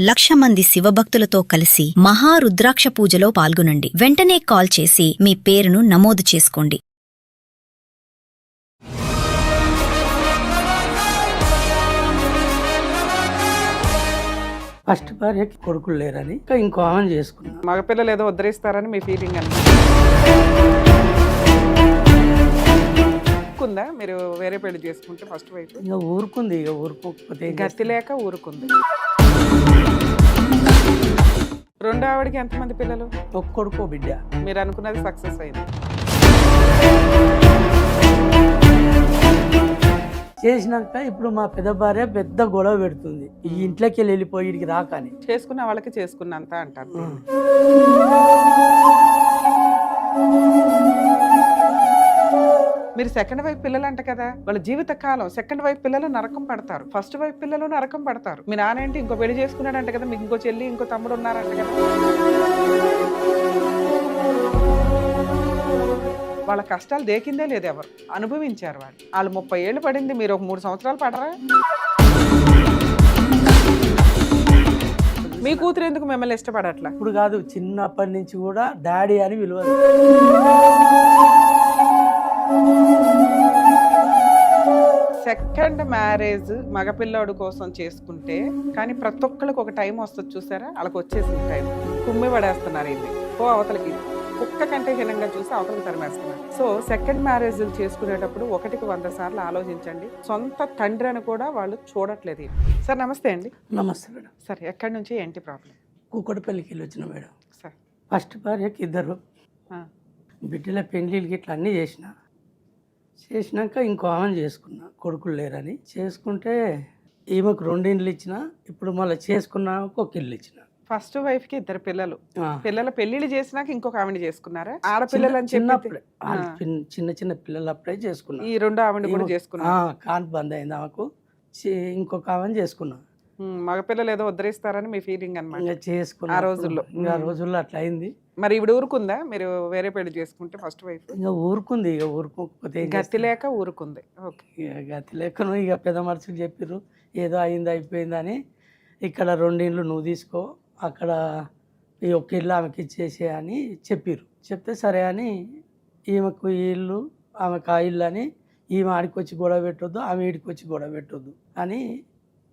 1,00,000 మంది శివభక్తులతో కలిసి మహారుద్రాక్ష పూజలో పాల్గొనండి. వెంటనే కాల్ చేసి మీ పేరును నమోదు చేసుకోండి. ఫస్ట్ భార్యకి కొడుకులు లేరని ఇంకో ఆమెను చేసుకున్నా. మగపిల్లలు ఏదో ఉద్ధరిస్తారని మీ ఫీలింగ్ అని ఊరుకుందా? మీరు వేరే పెళ్లి చేసుకుంటే ఫస్ట్ వైఫ్ ఇక ఊరుకుంది. ఇక ఊరుకోకపోతే గతి లేక ఊరుకుంది. రెండో ఆవిడకి ఎంతమంది పిల్లలు? ఒక కొడుకో బిడ్డ. మీరు అనుకున్నది సక్సెస్ అయింది. చేసినాక ఇప్పుడు మా పెద్ద భార్య పెద్ద గొడవ పెడుతుంది, ఈ ఇంట్లోకి వెళ్ళిపోయి ఇడికి రాకని. చేసుకున్న వాళ్ళకి చేసుకున్నంత అంటారు. మీరు సెకండ్ వైఫ్ పిల్లలు అంట కదా, వాళ్ళ జీవిత కాలం సెకండ్ వైఫ్ పిల్లలు నరకం పడతారు, ఫస్ట్ వైఫ్ పిల్లలు నరకం పడతారు. మీ నాన్న ఏంటి ఇంకో పెళ్లి చేసుకున్నాడంట కదా, మీకు ఇంకో చెల్లి ఇంకో తమ్ముడు ఉన్నారంట కదా. వాళ్ళ కష్టాలు దేకిందే లేదు, ఎవరు అనుభవించారు. వాళ్ళు 30 ఏళ్ళు పడింది, మీరు ఒక 3 సంవత్సరాలు పడరా? మీ కూతురు ఎందుకు మిమ్మల్ని ఇష్టపడట్లా? ఇప్పుడు కాదు, చిన్నప్పటి నుంచి కూడా డాడీ అని విలువదు. సెకండ్ మ్యారేజ్ మగపిల్లోడు కోసం చేసుకుంటే కానీ ప్రతి ఒక్కరికి ఒక టైం వస్తుంది చూసారా, వాళ్ళకి వచ్చేసింది టైం. కుమ్మి పడేస్తున్నారు, ఇది ఓ అవతలకి కుక్క కంటే హీనంగా చూసి అవతలకి తరిమేస్తున్నారు. సో సెకండ్ మ్యారేజ్ చేసుకునేటప్పుడు 1కి 100 సార్లు ఆలోచించండి. సొంత తండ్రి అని కూడా వాళ్ళు చూడట్లేదు. సార్ నమస్తే అండి. నమస్తే మేడం. సార్ ఎక్కడి నుంచి ఏంటి ప్రాబ్లం? కూకట్పల్లికి వెళ్ళి వచ్చిన మేడం. సార్ ఫస్ట్ భార్యకి 2 బిడ్డల పెళ్ళిళ్ళకి ఇట్లా అన్నీ చేసినాక ఇంకో ఆమెను చేసుకున్నా, కొడుకులు లేరని. చేసుకుంటే ఈమెకు 2 ఇండ్లు ఇచ్చిన, ఇప్పుడు మళ్ళీ చేసుకున్నాక ఒక ఇల్లు ఇచ్చిన. ఫస్ట్ వైఫ్ కి 2 పిల్లలు, పిల్లల పెళ్లిళ్ళు చేసినాక ఇంకొక ఆవిడ చేసుకున్నారా? ఆడపిల్లలు అని చిన్నప్పుడే, చిన్న చిన్న పిల్లలు అప్పుడే చేసుకున్నా. ఈ 2 ఆవిడ కూడా చేసుకున్నా. కాన్ బంద్ అయింది ఆమెకు, ఇంకొక ఆమెను చేసుకున్నా. మగపిల్లలు ఏదో ఉద్ధరిస్తారని మీ ఫీలింగ్ అన్నమాట. చేసుకున్నా ఆ రోజుల్లో. ఆ రోజుల్లో అట్లా అయింది. మరి ఇవిడ ఊరుకుందా? మీరు వేరే పెళ్లి చేసుకుంటే ఫస్ట్ వైఫ్ ఇంకా ఊరుకుంది. ఇక ఊరుకోకపోతే గతి లేక ఊరుకుంది. గతి లేకను ఇక పెద్ద మనుషులు చెప్పిర్రు, ఏదో అయింది అయిపోయిందని. ఇక్కడ 2 ఇండ్లు నువ్వు తీసుకో, అక్కడ ఈ ఒక్క ఇల్లు ఆమెకి ఇచ్చేసే అని చెప్పిర్రు. చెప్తే సరే అని ఈమెకు ఈ ఇల్లు ఆమెకు ఆ ఇల్లు అని, ఈమె ఆడికి వచ్చి గొడవ పెట్టొద్దు, ఆమె ఈడికి వచ్చి గొడవ పెట్టొద్దు అని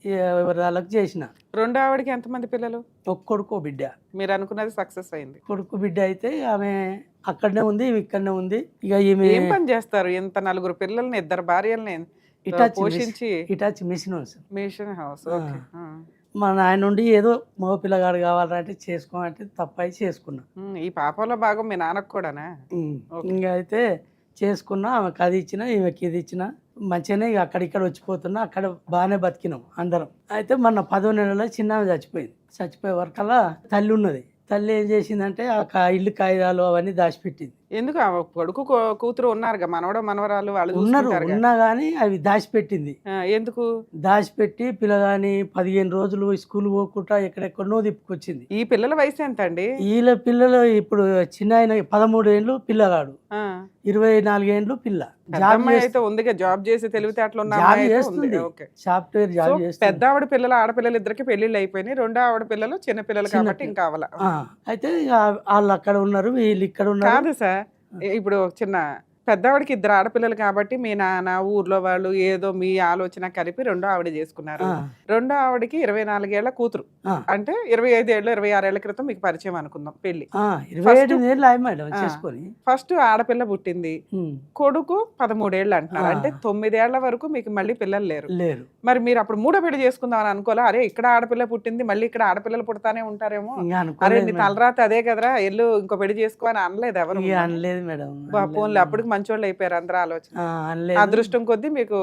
ఎవరి వాళ్ళకి చేసిన. రెండో ఆవిడకి ఎంతమంది పిల్లలు? ఒక కొడుకో బిడ్డ. మీరు అనుకున్నది సక్సెస్ అయింది. కొడుకు బిడ్డ అయితే ఆమె అక్కడనే ఉంది, ఇక్కడనే ఉంది. ఇక ఈమె ఏం పని చేస్తారు? ఇంత 4 పిల్లల్ని 2 భార్యల్ని పోషించి ఇటాచి మిషన్ హౌస్. మా నాయన నుండి ఏదో మగ పిల్లగాడు కావాలంటే చేసుకోమంటే తప్పై చేసుకున్నా. ఈ పాపలో భాగం మీ నాన్నకు కూడానా? ఇంకా అయితే చేసుకున్నా, ఆమెకు అది ఇచ్చిన, ఈమెకి ఇది ఇచ్చిన. మంచిగానే ఇక అక్కడిక్కడ వచ్చిపోతున్నా, అక్కడ బాగానే బతికినాం అందరం. అయితే మొన్న 10వ నెలలో చిన్న ఆమె చచ్చిపోయింది. చచ్చిపోయే వరకల్లా తల్లి ఉన్నది. తల్లి ఏం చేసిందంటే ఆ ఇల్లు కాగితాలు అవన్నీ దాచిపెట్టింది. ఎందుకు? కొడుకు కూతురు ఉన్నారు, మనవడ మనవరాలు వాళ్ళు ఉన్నా కానీ అవి దాచిపెట్టింది. ఎందుకు దాచిపెట్టి పిల్లగాని 15 రోజులు స్కూల్ పోకుండా ఎక్కడెక్కడనో తిప్పుకొచ్చింది. ఈ పిల్లల వయసు ఎంత అండి? వీళ్ళ పిల్లలు ఇప్పుడు చిన్న ఆయన 13 ఏళ్ళు పిల్లగాడు, 24 ఏళ్ళు పిల్ల. అయితే ఉంది, జాబ్ చేసి తెలివితేటలు సాఫ్ట్వేర్ జాబ్ చేస్తుంది. పెద్ద ఆవిడ పిల్లలు ఆడపిల్లలు 2కి పెళ్లిళ్ళు అయిపోయినాయి, 2వ ఆవిడ పిల్లలు చిన్న పిల్లలు కాబట్టి ఇంకా కావాలా. అయితే వాళ్ళు అక్కడ ఉన్నారు, వీళ్ళు ఇక్కడ ఉన్నారు. కాదు సార్, ఇప్పుడు చిన్న పెద్దవాడికి 2 ఆడపిల్లలు కాబట్టి మీ నాన్న ఊర్లో వాళ్ళు ఏదో మీ ఆలోచన కలిపి 2వ ఆవిడ చేసుకున్నారు. 2వ ఆవిడకి 24 ఏళ్ల కూతురు, అంటే 25 ఏళ్ళు 26 ఏళ్ల క్రితం మీకు పరిచయం అనుకుందాం పెళ్లి. 27 ఏళ్ళు ఫస్ట్ ఆడపిల్ల పుట్టింది, కొడుకు 13 ఏళ్ళు అంటున్నారు, అంటే 9 ఏళ్ల వరకు మీకు మళ్ళీ పిల్లలు లేరు. మరి మీరు అప్పుడు 3వ పెళ్లి చేసుకుందాం అని అనుకోలే? అరే ఇక్కడ ఆడపిల్ల పుట్టింది, మళ్ళీ ఇక్కడ ఆడపిల్లలు పుడతానే ఉంటారేమో, అరే నీ తలరాత అదే కదరా, ఎల్లు ఇంకో పెళ్లి చేసుకో అని అనలేదు ఎవరు? అనలేదు మేడం. పోన్లే, అప్పటికి మంచోళ్ళు అయిపోయారు అందరూ. ఆలోచన అదృష్టం కొద్దీ మీకు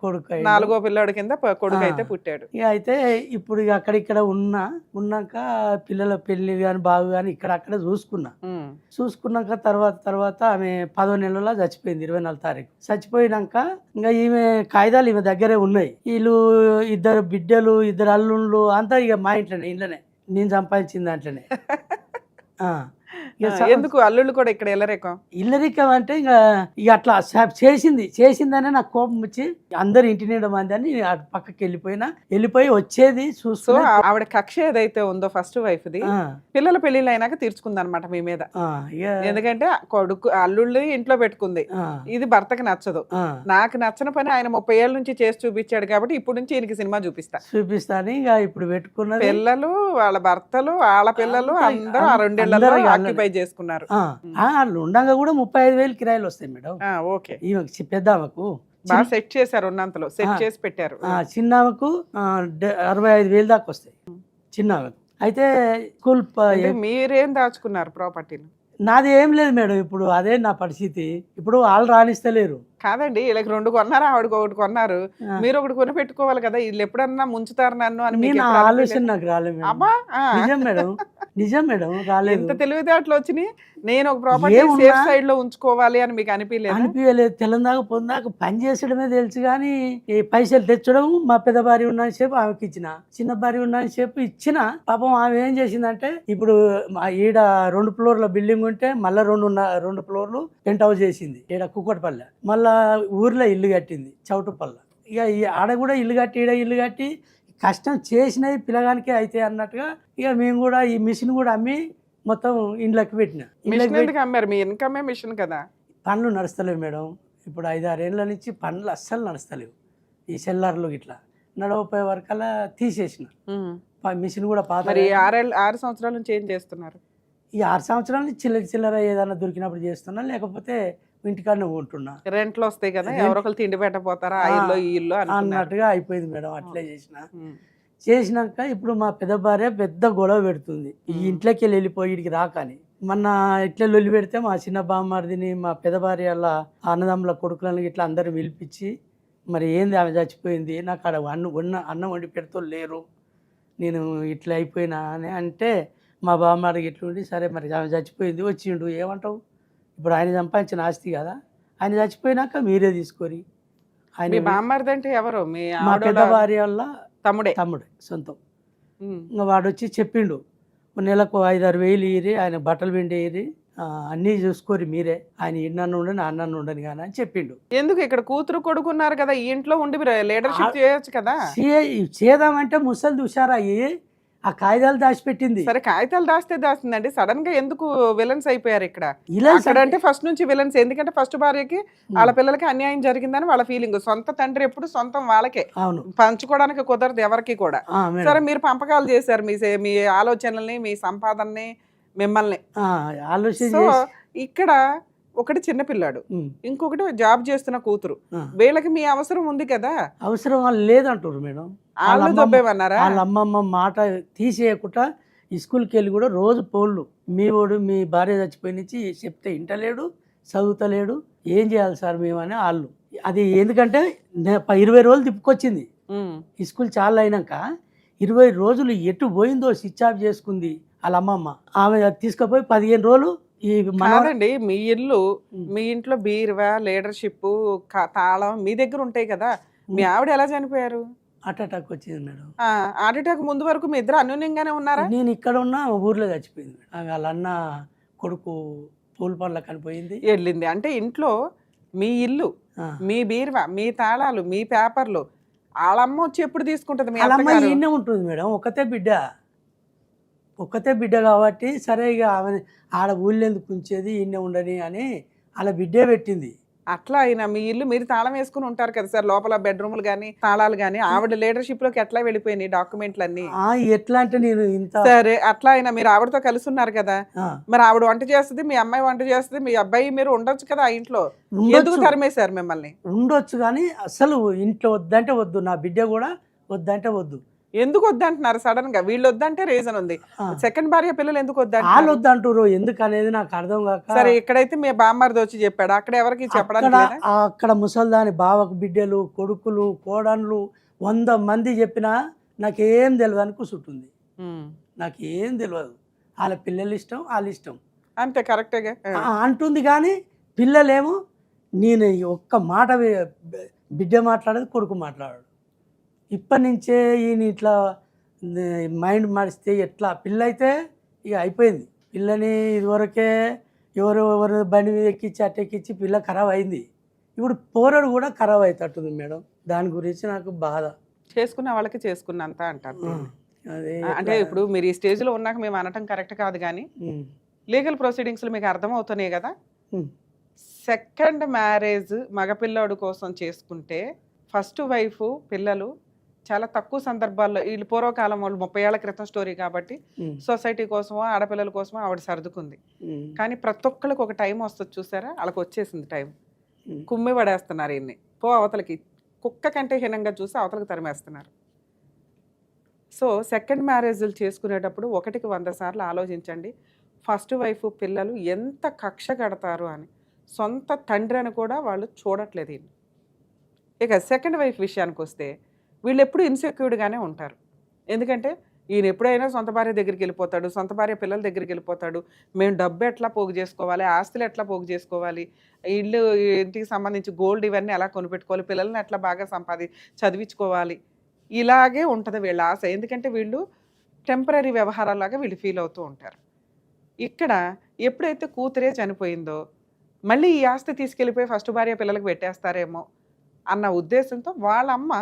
కొడుకు 4వ పిల్లాడి కింద కొడుకు అయితే పుట్టాడు. అయితే ఇప్పుడు అక్కడిక్కడ ఉన్నాక పిల్లల పెళ్లి గాని బాగు గాని ఇక్కడ అక్కడ చూసుకున్నాక తర్వాత ఆమె 10వ నెలలో చచ్చిపోయింది, 24వ తారీఖు. చచ్చిపోయినాక ఇంకా ఈమె కాగితాలు ఈమె దగ్గరే ఉన్నాయి. వీళ్ళు 2 బిడ్డలు 2 అల్లుళ్ళు అంతా ఇక మా ఇంట్లోనే నేను సంపాదించిన దాంట్లోనే. ఎందుకు అల్లుళ్ళు కూడా ఇక్కడ ఎల్లరేకం? ఇల్లరికం అంటే ఇక అట్లా చేసిందనే నాకు కోపం వచ్చి అందరు ఇంటి నిండా మంది అని అటు పక్కకి వెళ్ళిపోయి వచ్చేది సో చూసుకుని ఆవిడ కక్ష ఏదైతే ఉందో ఫస్ట్ వైఫ్ ది పిల్లల పెళ్లిళ్ళు అయినాక తీర్చుకుందనమాట మీ మీద. ఎందుకంటే కొడుకు అల్లుళ్ళు ఇంట్లో పెట్టుకుంది, ఇది భర్తకి నచ్చదు. నాకు నచ్చని పని ఆయన 30 ఏళ్ళ నుంచి చేసి చూపించాడు కాబట్టి ఇప్పుడు నుంచి ఈయనకి సినిమా చూపిస్తాను. ఇక ఇప్పుడు పెట్టుకున్నది పిల్లలు, వాళ్ళ భర్తలు, వాళ్ళ పిల్లలు అందరూ ఆ 2 ఏళ్లలో ఆక్యుపై చేసుకున్నారు. వాళ్ళు ఉండగా కూడా 35,000 కిరాయిలు వస్తాయి మేడం. ఓకే, ఈమెకి పెద్దామకు బాగా సెట్ చేశారు, ఉన్నంతలో సెట్ చేసి పెట్టారు. చిన్నామకు 65,000 దాకా వస్తాయి చిన్నామకు. అయితే స్కూల్ మీరేం దాచుకున్నారు ప్రాపర్టీలు? నాది ఏం లేదు మేడం. ఇప్పుడు అదే నా పరిస్థితి. ఇప్పుడు వాళ్ళు రాణిస్తలేరు. కాదండి, వీళ్ళకి 2 కొన్నారు, ఆవిడకి 1 కొన్నారు, మీరు 1 కొని పెట్టుకోవాలి కదా. వీళ్ళు ఎప్పుడన్నా ముంచుతారు నన్ను అని మీకు ఆలోచన నాకు రాలేదు. నిజం మేడం, నిజం మేడం, రాలేదు. ఎంత తెలివితేటలు వచ్చినాయి. నేను ఒక ప్రాపర్టీ సేఫ్ సైడ్ లో ఉంచుకోవాలి అని మీకు అనిపించలేదు. తెలంగాణ పొందాక పని చేసడమే తెలుసు కానీ ఈ పైసలు తెచ్చడం మా పెద్ద భార్య ఉన్న సేపు ఆమెకి ఇచ్చిన, చిన్న భార్య ఉన్న సేపు ఇచ్చిన. పాపం ఆమె ఏం చేసిందంటే ఇప్పుడు ఈడ 2 ఫ్లోర్ల బిల్డింగ్ ఉంటే మళ్ళా 2 ఫ్లోర్లు పెంట్ హౌస్ చేసింది ఈడ కుక్కటపల్లె. మళ్ళా ఊర్లో ఇల్లు కట్టింది చౌటుపల్ల. ఇక ఆడ కూడా ఇల్లు కట్టి ఈడ ఇల్లు కట్టి కష్టం చేసినవి పిల్లగానికే అయితే అన్నట్టుగా ఇక మేము కూడా ఈ మిషన్ కూడా అమ్మి మొత్తం ఇండ్లకి పెట్టిన. అమ్మారు, మీ ఇన్కమే మిషన్ కదా. పనులు నడుస్తలేవు మేడం. ఇప్పుడు 5-6 ఏళ్ళ నుంచి పనులు అస్సలు నడుస్తలేవు. ఈ సెల్లార్లు ఇట్లా నడవపోయే వరకల్లా తీసేసిన మిషన్ కూడా పాత. 6 సంవత్సరాల నుంచి ఏం చేస్తున్నారు? ఈ 6 సంవత్సరాల నుంచి చిల్లర ఏదైనా దొరికినప్పుడు చేస్తున్నా, లేకపోతే ఇంటికాడనే ఉంటున్నా. రెంట్లు వస్తాయి కదా, ఎవరో ఒకరు తిండి పెట్టపోతారా ఆ ఇల్లు ఈ ఇల్లు అన్నట్టుగా అయిపోయింది మేడం. అట్లే చేసినాక ఇప్పుడు మా పెద్ద భార్య పెద్ద గొడవ పెడుతుంది ఈ ఇంట్లోకి వెళ్ళిపోయి ఇడికి రాకని. మొన్న ఇట్లా లొల్లి పెడితే మా చిన్న బామ్మర్దిని మా పెద్ద భార్య వాళ్ళ అన్నదమ్ముల కొడుకులను ఇట్లా అందరూ పిలిపించి మరి ఏంది ఆమె చచ్చిపోయింది, నాకు ఆడ అన్నం వండి పెడుతూ లేరు, నేను ఇట్లా అయిపోయినా అని అంటే మా బామ్మడికి ఇట్లుండి సరే మరి ఆమె చచ్చిపోయింది వచ్చిండు ఏమంటావు, ఇప్పుడు ఆయన సంపాదించిన ఆస్తి కదా, ఆయన చచ్చిపోయినాక మీరే తీసుకోరి. ఆయన బామ్మర్ది అంటే ఎవరు? మా పెద్ద భార్య వల్ల తమ్ముడే సొంతం. ఇంకా వాడు వచ్చి చెప్పిండు నెలకు 5-6 వేలు ఇయ్యి, ఆయన బట్టలు పిండి ఇయ్యి, అన్నీ చూసుకోరి మీరే, ఆయన ఇన్నన్ను ఉండని అన్నన్ను ఉండని కానీ అని చెప్పిండు. ఎందుకు ఇక్కడ కూతురు కొడుకున్నారు కదా, ఈ ఇంట్లో ఉండి లీడర్షిప్ చేయొచ్చు కదా. చేద్దామంటే ముసలి దుషారయ్యి ఆ కాగితాలు దాచిపెట్టింది. సరే కాగితాలు దాస్తుందండి, సడన్ గా ఎందుకు విలన్స్ అయిపోయారు ఇక్కడ? అంటే ఫస్ట్ నుంచి విలన్స్, ఎందుకంటే ఫస్ట్ భార్యకి వాళ్ళ పిల్లలకి అన్యాయం జరిగిందని వాళ్ళ ఫీలింగ్. సొంత తండ్రి ఎప్పుడు సొంతం వాళ్ళకే, పంచుకోవడానికి కుదరదు ఎవరికి కూడా. సరే మీరు పంపకాలు చేశారు మీ ఆలోచనల్ని, మీ సంపాదనని, మిమ్మల్ని. ఇక్కడ ఒకటి చిన్నపిల్లాడు, ఇంకొకటి జాబ్ చేస్తున్న కూతురు, వీళ్ళకి మీ అవసరం ఉంది కదా. అవసరం లేదంటారు మేడం. వాళ్ళ అమ్మమ్మ మాట తీసేయకుండా ఈ స్కూల్కి వెళ్ళి కూడా రోజు పోళ్ళు మీ భార్య చచ్చిపోయి నుంచి చెప్తే ఇంటలేడు, చదువుతలేడు, ఏం చేయాలి సార్ మేము అని వాళ్ళు. అది ఎందుకంటే 20 రోజులు తిప్పుకొచ్చింది ఈ స్కూల్ చాలా అయినాక. 20 రోజులు ఎటు పోయిందో స్విచ్ ఆఫ్ చేసుకుంది వాళ్ళ అమ్మమ్మ. ఆమె తీసుకుపోయి 15 రోజులు కాదండి. మీ ఇల్లు, మీ ఇంట్లో బీరువా, లీడర్షిప్, తాళం మీ దగ్గర ఉంటాయి కదా. మీ ఆవిడ ఎలా చనిపోయారు? హార్ట్ అటాక్ వచ్చింది మేడం. హార్ట్ అటాక్ ముందు వరకు మీ ఇద్దరు అన్యోన్యంగానే ఉన్నారా? నేను ఇక్కడ ఉన్నా, ఊర్లో చచ్చిపోయింది. వాళ్ళ అన్న కొడుకు పూల పనుల కనిపోయింది వెళ్ళింది. అంటే ఇంట్లో మీ ఇల్లు, మీ బీరువా, మీ తాళాలు, మీ పేపర్లు వాళ్ళమ్మ వచ్చి ఎప్పుడు తీసుకుంటది? మీ అమ్మ ఈయనే ఉంటుంది మేడం. ఒక్కతే బిడ్డ కాబట్టి సరే ఇక ఆమె ఆడ ఊళ్ళో ఎందుకు ఉంచేది, ఈయనే ఉండని అని అలా బిడ్డే పెట్టింది. అట్లా అయినా మీ ఇల్లు మీరు తాళం వేసుకుని ఉంటారు కదా సార్, లోపల బెడ్రూమ్లు కానీ తాళాలు కానీ. ఆవిడ లీడర్షిప్ లోకి ఎట్లా వెళ్ళిపోయినాయి డాక్యుమెంట్లు అన్ని? ఎట్లా అంటే నేను ఇంత సరే అట్లా అయినా మీరు ఆవిడతో కలిసి ఉన్నారు కదా, మరి ఆవిడ వంట చేస్తుంది, మీ అమ్మాయి వంట చేస్తుంది, మీ అబ్బాయి మీరు ఉండొచ్చు కదా ఆ ఇంట్లో. ఎందుకు తరిమేశారు మిమ్మల్ని? ఉండొచ్చు కానీ అసలు ఇంట్లో వద్దంటే వద్దు, నా బిడ్డ కూడా వద్దంటే వద్దు. ఎందుకు వద్దంటున్నారు సడన్ గా? వీళ్ళు వద్దంటే రీజన్ ఉంది. సెకండ్ భార్య పిల్లలు ఎందుకు వద్దంటారు? వాళ్ళు వద్దంటారు ఎందుకు అనేది నాకు అర్థం కాక. సరే ఇక్కడైతే మీ బామ్మర్ది వచ్చి చెప్పాడు, అక్కడ ఎవరికి చెప్పడానికి? అక్కడ ముసల్దాని బావకు బిడ్డలు, కొడుకులు, కోడన్లు 100 మంది చెప్పినా నాకేం తెలియదు అని కూర్చుంటుంది. నాకేం తెలియదు, వాళ్ళ పిల్లలు ఇష్టం, వాళ్ళ ఇష్టం అంతే. కరెక్ట్గా అంటుంది కానీ పిల్లలేమో నేను ఒక్క మాట బిడ్డ మాట్లాడేది, కొడుకు మాట్లాడాడు. ఇప్పటి నుంచే ఈయన ఇట్లా మైండ్ మారిస్తే ఎట్లా? పిల్ల అయితే ఇక అయిపోయింది. పిల్లని ఇదివరకే ఎవరు బండి మీద ఎక్కించి అట్టెక్కించి పిల్ల ఖరాబ్ అయింది. ఇప్పుడు పోరడు కూడా ఖరాబ్ అవుతట్టుంది మేడం. దాని గురించి నాకు బాధ. చేసుకున్న వాళ్ళకి చేసుకున్నంత అంటారు ఆ, దీన్ని. అదే అంటే ఇప్పుడు మీరు ఈ స్టేజ్లో ఉన్నాక మేము అనటం కరెక్ట్ కాదు, కానీ ఉమ్, లీగల్ ప్రొసీడింగ్స్లో మీకు అర్థమవుతున్నాయి కదా. ఉమ్, సెకండ్ మ్యారేజ్ మగపిల్లోడు కోసం చేసుకుంటే ఫస్ట్ వైఫ్ పిల్లలు చాలా తక్కువ సందర్భాల్లో, వీళ్ళు పూర్వకాలం వాళ్ళు 30 ఏళ్ల క్రితం స్టోరీ కాబట్టి ఉమ్, సొసైటీ కోసమో ఆడపిల్లల కోసమో ఆవిడ సర్దుకుంది. ఉమ్, కానీ ప్రతి ఒక్కరికి ఒక టైం వస్తుంది చూసారా, వాళ్ళకి వచ్చేసింది టైం. ఉమ్. కుమ్మి పడేస్తున్నారు ఇన్ని, పో అవతలకి, కుక్క కంటే హీనంగా చూసి అవతలకి తరిమేస్తున్నారు. సో సెకండ్ మ్యారేజ్లు చేసుకునేటప్పుడు 1కి 100 సార్లు ఆలోచించండి. ఫస్ట్ వైఫ్ పిల్లలు ఎంత కక్ష కడతారు అని. సొంత తండ్రి అని కూడా వాళ్ళు చూడట్లేదు వీళ్ళు. ఇక సెకండ్ వైఫ్ విషయానికి వస్తే వీళ్ళు ఎప్పుడు ఇన్సెక్యూర్డ్గానే ఉంటారు. ఎందుకంటే ఈయన ఎప్పుడైనా సొంత భార్య దగ్గరికి వెళ్ళిపోతాడు, సొంత భార్య పిల్లల దగ్గరికి వెళ్ళిపోతాడు. మేము డబ్బు ఎట్లా పోగు చేసుకోవాలి, ఆస్తులు ఎట్లా పోగు చేసుకోవాలి, ఇల్లు ఇంటికి సంబంధించి గోల్డ్ ఇవన్నీ ఎలా కొనిపెట్టుకోవాలి, పిల్లల్ని ఎట్లా బాగా చదివించుకోవాలి, ఇలాగే ఉంటుంది వీళ్ళ ఆశ. ఎందుకంటే వీళ్ళు టెంపరీ వ్యవహారాలాగా వీళ్ళు ఫీల్ అవుతూ ఉంటారు. ఇక్కడ ఎప్పుడైతే కూతురే చనిపోయిందో మళ్ళీ ఈ ఆస్తి తీసుకెళ్ళిపోయి ఫస్ట్ భార్య పిల్లలకు పెట్టేస్తారేమో అన్న ఉద్దేశంతో వాళ్ళమ్మ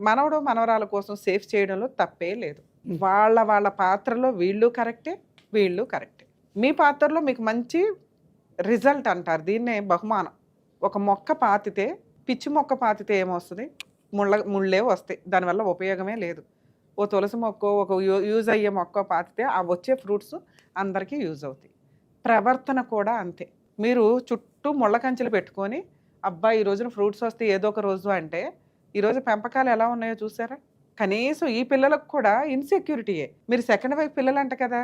మనవడు మనవరాల కోసం సేఫ్ చేయడంలో తప్పే లేదు. వాళ్ళ పాత్రలో వీళ్ళు కరెక్టే, వీళ్ళు కరెక్టే. మీ పాత్రలో మీకు మంచి రిజల్ట్ అంటారు దీన్నే బహుమానం. ఒక మొక్క పాతితే, పిచ్చి మొక్క పాతితే ఏమొస్తుంది, ముళ్ళే వస్తాయి, దానివల్ల ఉపయోగమే లేదు. ఓ తులసి మొక్క, ఒక యూజ్ అయ్యే మొక్క పాతితే ఆ వచ్చే ఫ్రూట్స్ అందరికీ యూజ్ అవుతాయి. ప్రవర్తన కూడా అంతే. మీరు చుట్టూ ముళ్ళ కంచెలు పెట్టుకొని అబ్బా ఈ రోజున ఫ్రూట్స్ వస్తే ఏదో ఒక రోజు అంటే ఈరోజు పెంపకాలు ఎలా ఉన్నాయో చూసారా. కనీసం ఈ పిల్లలకు కూడా ఇన్సెక్యూరిటీయే. మీరు సెకండ్ వైఫ్ పిల్లలు అంట కదా,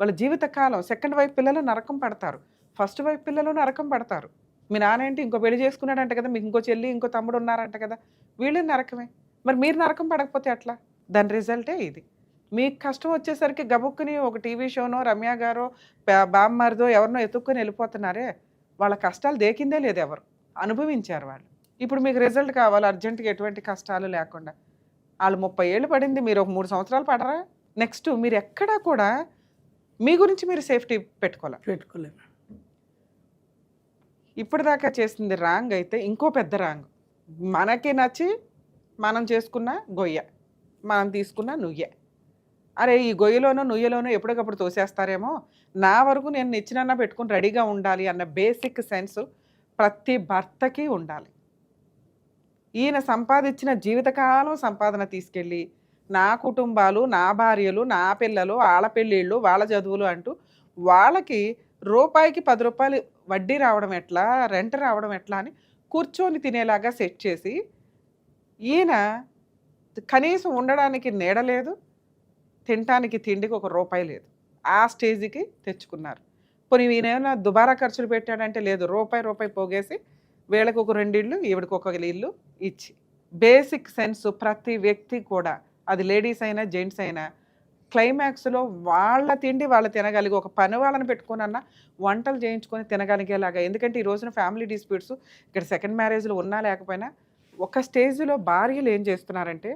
వాళ్ళ జీవితకాలం సెకండ్ వైఫ్ పిల్లలు నరకం పడతారు, ఫస్ట్ వైఫ్ పిల్లలు నరకం పడతారు. మీ నాన్న ఏంటి ఇంకో పెళ్లి చేసుకున్నాడంట కదా, మీకు ఇంకో చెల్లి ఇంకో తమ్ముడు ఉన్నారంట కదా, వీళ్ళు నరకమే. మరి మీరు నరకం పడకపోతే అట్లా? దాని రిజల్టే ఇది. మీకు కష్టం వచ్చేసరికి గబుక్కుని ఒక టీవీ షోనో రమ్య గారో బామ్మరిదో ఎవరినో ఎత్తుక్కొని వెళ్ళిపోతున్నారే, వాళ్ళ కష్టాలు దేకిందే లేదు, ఎవరు అనుభవించారు వాళ్ళు. ఇప్పుడు మీకు రిజల్ట్ కావాలి అర్జెంటుగా, ఎటువంటి కష్టాలు లేకుండా. వాళ్ళు 30 ఏళ్ళు పడింది, మీరు ఒక 3 సంవత్సరాలు పడరా. నెక్స్ట్ మీరు ఎక్కడా కూడా మీ గురించి మీరు సేఫ్టీ పెట్టుకోలేము. ఇప్పటిదాకా చేసింది రాంగ్ అయితే ఇంకో పెద్ద రాంగ్. మనకి నచ్చి మనం చేసుకున్న గొయ్య, మనం తీసుకున్న నుయ్య. అరే ఈ గొయ్యలోనో నుయ్యలోనో ఎప్పటికప్పుడు తోసేస్తారేమో, నా వరకు నేను నిచ్చినన్నా పెట్టుకుని రెడీగా ఉండాలి అన్న బేసిక్ సెన్స్ ప్రతి భర్తకి ఉండాలి. ఈయన సంపాదించిన జీవితకాలం సంపాదన తీసుకెళ్ళి నా కుటుంబాలు, నా భార్యలు, నా పిల్లలు, వాళ్ళ పెళ్ళిళ్ళు, వాళ్ళ చదువులు అంటూ వాళ్ళకి రూపాయికి 10 రూపాయలు వడ్డీ రావడం ఎట్లా, రెంట్ రావడం ఎట్లా అని కూర్చొని తినేలాగా సెట్ చేసి ఈయన కనీసం ఉండడానికి నీడ లేదు, తినటానికి తిండికి ఒక రూపాయి లేదు, ఆ స్టేజ్కి తెచ్చుకున్నారు. పోనీ ఈయన ఏమైనా దుబారా ఖర్చులు పెట్టాడంటే లేదు, రూపాయి పోగేసి వీళ్ళకి ఒక 2 ఇళ్ళు, ఈవిడికి ఒక ఇల్లు ఇచ్చి. బేసిక్ సెన్స్ ప్రతి వ్యక్తి కూడా, అది లేడీస్ అయినా జెంట్స్ అయినా, క్లైమాక్స్లో వాళ్ళ తిండి వాళ్ళు తినగలిగి ఒక పని వాళ్ళని పెట్టుకునన్నా వంటలు చేయించుకొని తినగలిగేలాగా. ఎందుకంటే ఈ రోజున ఫ్యామిలీ డిస్ప్యూట్స్ ఇక్కడ సెకండ్ మ్యారేజ్లు ఉన్నా లేకపోయినా ఒక స్టేజ్లో భార్యలు ఏం చేస్తున్నారంటే,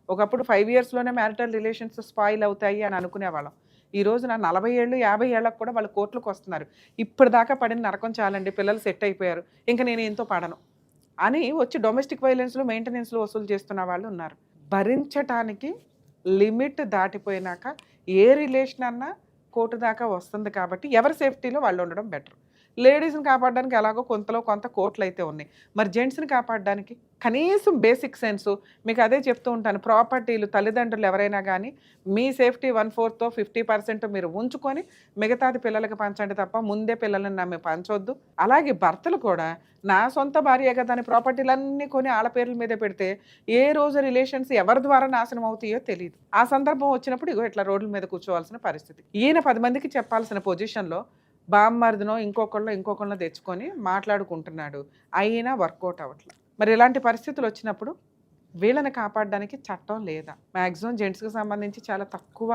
ఒకప్పుడు 5 ఇయర్స్లోనే మ్యారిటల్ రిలేషన్స్ స్పాయిల్ అవుతాయి అని అనుకునేవాళ్ళం. ఈ రోజున 40 ఏళ్ళు 50 ఏళ్ళకు కూడా వాళ్ళు కోర్టులకు వస్తున్నారు. ఇప్పటిదాకా పడిన నరకం చాలండి, పిల్లలు సెట్ అయిపోయారు, ఇంకా నేను ఎంతో పడను అని వచ్చి డొమెస్టిక్ వైలెన్స్లో మెయింటెనెన్స్లో వసూలు చేస్తున్న వాళ్ళు ఉన్నారు. భరించటానికి లిమిట్ దాటిపోయినాక ఏ రిలేషన్ అన్నా కోర్టు దాకా వస్తుంది. కాబట్టి ఎవరి సేఫ్టీలో వాళ్ళు ఉండడం బెటర్. లేడీస్ని కాపాడడానికి ఎలాగో కొంతలో కొంత కోర్టులు అయితే ఉన్నాయి, మరి జెంట్స్ని కాపాడడానికి కనీసం బేసిక్ సెన్సు. మీకు అదే చెప్తూ ఉంటాను, ప్రాపర్టీలు తల్లిదండ్రులు ఎవరైనా కానీ మీ సేఫ్టీ 1/4 50% మీరు ఉంచుకొని మిగతాది పిల్లలకి పంచండి తప్ప ముందే పిల్లల్ని నమ్మి పంచొద్దు. అలాగే భర్తలు కూడా నా సొంత భార్య కదా అని ప్రాపర్టీలన్నీ కొని ఆళ్ళ పేర్ల మీదే పెడితే ఏ రోజు రిలేషన్స్ ఎవరి ద్వారా నాశనం అవుతాయో తెలియదు. ఆ సందర్భం వచ్చినప్పుడు ఇగో ఇట్లా రోడ్ల మీద కూర్చోవాల్సిన పరిస్థితి. ఈయన 10 మందికి చెప్పాల్సిన పొజిషన్లో బామ్మర్దినో ఇంకొకళ్ళో తెచ్చుకొని మాట్లాడుకుంటున్నాడు, అయినా వర్కౌట్ అవ్వట్లేదు. మరి ఇలాంటి పరిస్థితులు వచ్చినప్పుడు వీళ్ళని కాపాడడానికి చట్టం లేదా? మ్యాక్సిమం జెంట్స్కి సంబంధించి చాలా తక్కువ